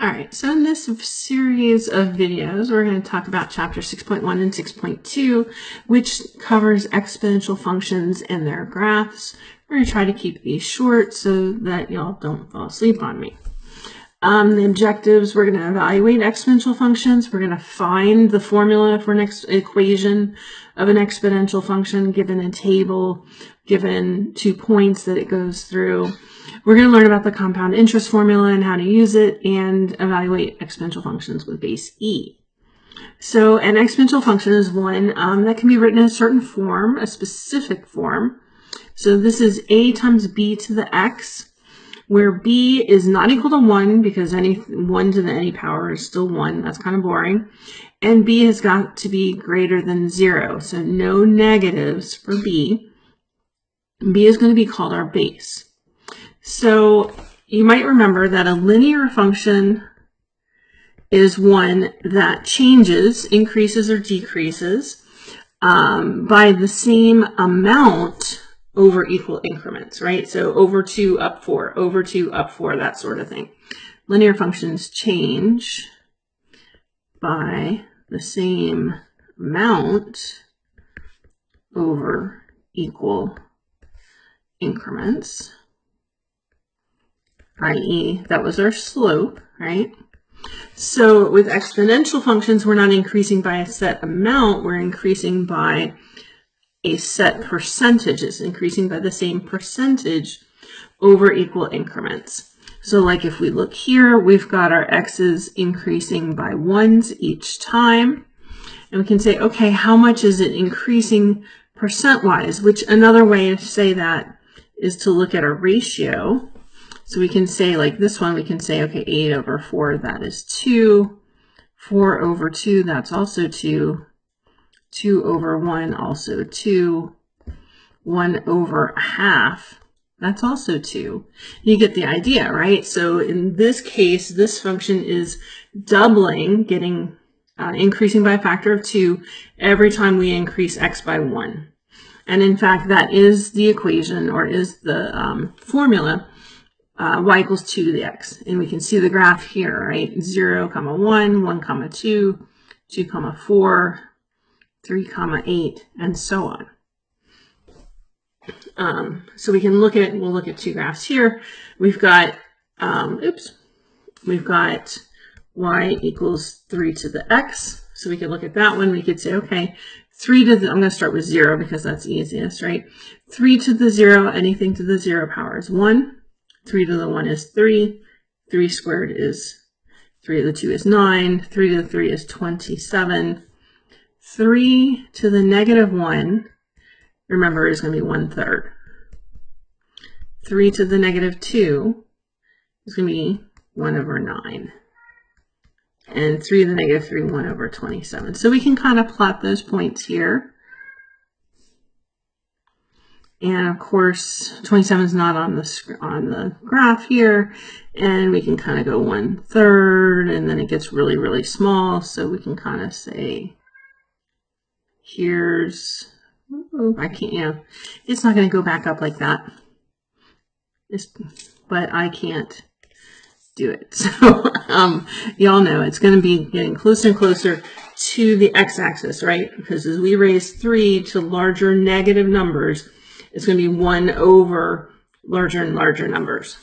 All right, so in this series of videos, we're going to talk about chapter 6.1 and 6.2, which covers exponential functions and their graphs. We're going to try to keep these short so that y'all don't fall asleep on me. The objectives, we're going to evaluate exponential functions. We're going to find the formula for an equation of an exponential function given a table, given 2 points that it goes through. We're going to learn about the compound interest formula and how to use it, and evaluate exponential functions with base E. So an exponential function is one that can be written in a certain form, a specific form. So this is a times b to the x, where b is not equal to 1 because 1 to the any power is still 1. That's kind of boring. And b has got to be greater than 0. So no negatives for b. B is going to be called our base. So you might remember that a linear function is one that changes, increases or decreases by the same amount over equal increments, right? So over 2, up 4, over 2, up 4, that sort of thing. Linear functions change by the same amount over equal increments, i.e. that was our slope, right? So with exponential functions, we're not increasing by a set amount, we're increasing by a set percentage. It's increasing by the same percentage over equal increments. So like if we look here, we've got our x's increasing by 1s each time. And we can say, okay, how much is it increasing percent-wise? Which another way to say that is to look at a ratio. So we can say, like this one, we can say, okay, 8 over 4, that is 2. 4 over 2, that's also 2. 2 over 1, also 2. 1 over a half, that's also 2. You get the idea, right? So in this case, this function is doubling, increasing by a factor of 2 every time we increase x by 1. And in fact, that is the equation, or is the formula, y equals 2 to the x. And we can see the graph here, right? 0, 1, 1, 2, 2, 4, 3, 8, and so on. So we can we'll look at 2 graphs here. We've got, we've got y equals 3 to the x. So we could look at that one. We could say, okay, 3 to the, I'm going to start with 0 because that's easiest, right? 3 to the 0, anything to the 0 power is 1. 3 to the 1 is 3. 3 squared is, 3 to the 2 is 9. 3 to the 3 is 27. 3 to the negative 1, remember, is going to be 1/3. 3 to the negative 2 is going to be 1 over 9. And 3 to the negative 3, 1 over 27. So we can kind of plot those points here. And of course, 27 is not on the graph here. And we can kind of go 1/3, and then it gets really, really small. So we can kind of say, here's, I can't, it's not going to go back up like that. But I can't do it. So y'all know it's going to be getting closer and closer to the x-axis, right? Because as we raise 3 to larger negative numbers, it's going to be 1 over larger and larger numbers.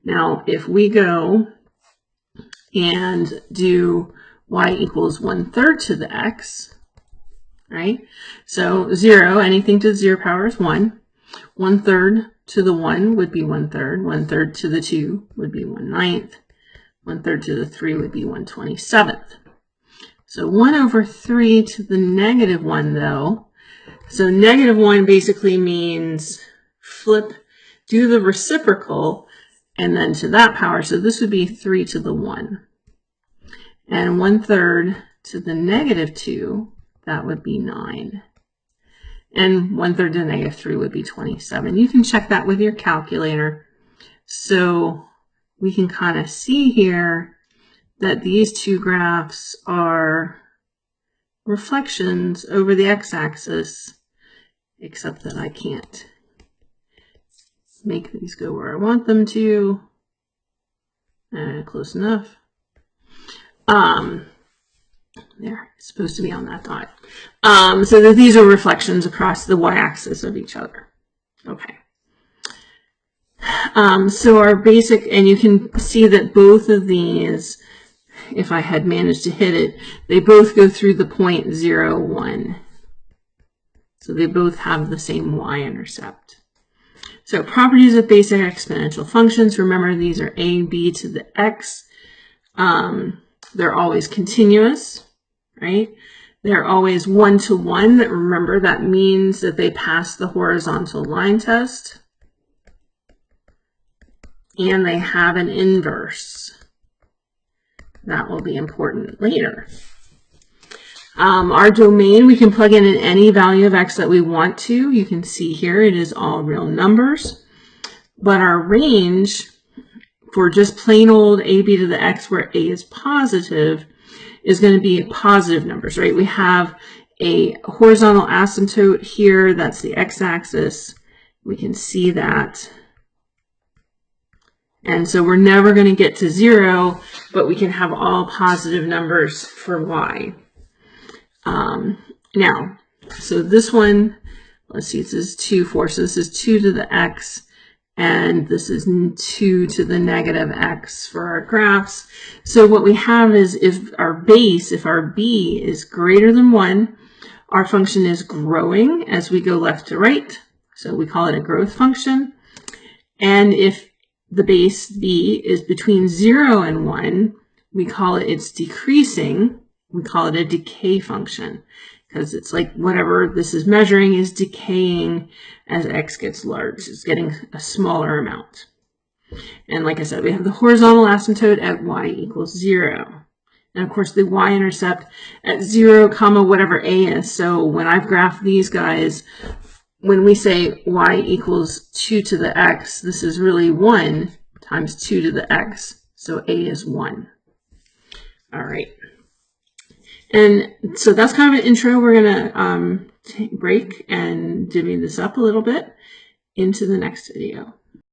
Now, if we go and do y equals 1/3 to the x, right? So 0, anything to the 0 power is 1. 1/3 to the 1 would be 1/3. 1/3 to the 2 would be 1/9. 1/3 to the 3 would be 1/27. So 1 over 3 to the negative 1, though. So negative 1 basically means do the reciprocal, and then to that power. So this would be 3 to the 1. And 1/3 to the negative 2, that would be 9. And 1/3 to the negative 3 would be 27. You can check that with your calculator. So we can kind of see here that these 2 graphs are reflections over the x-axis, except that I can't make these go where I want them to. Close enough. There, it's supposed to be on that dot. So that these are reflections across the y-axis of each other. Okay. So our basic, and you can see that both of these, if I had managed to hit it, they both go through the point 0, 1. So they both have the same y-intercept. So properties of basic exponential functions. Remember, these are a, b to the x. They're always continuous, right? They're always 1 to 1. Remember, that means that they pass the horizontal line test. And they have an inverse. That will be important later. Our domain, we can plug in any value of x that we want to. You can see here it is all real numbers. But our range for just plain old a, b to the x, where a is positive, is going to be positive numbers, right? We have a horizontal asymptote here. That's the x-axis. We can see that. And so we're never going to get to 0, but we can have all positive numbers for y. Now, so this one, let's see, this is 2, 4. So this is 2 to the x, and this is 2 to the negative x for our graphs. So what we have is if our b is greater than 1, our function is growing as we go left to right. So we call it a growth function. And if the base b is between 0 and 1, we call it it's decreasing. We call it a decay function because it's like whatever this is measuring is decaying as x gets large. It's getting a smaller amount. And like I said, we have the horizontal asymptote at y equals 0. And of course, the y-intercept at 0, comma, whatever a is. So when I've graphed these guys, when we say y equals 2 to the x, this is really 1 times 2 to the x. So a is 1. All right. And so that's kind of an intro. We're going to break and divvy this up a little bit into the next video.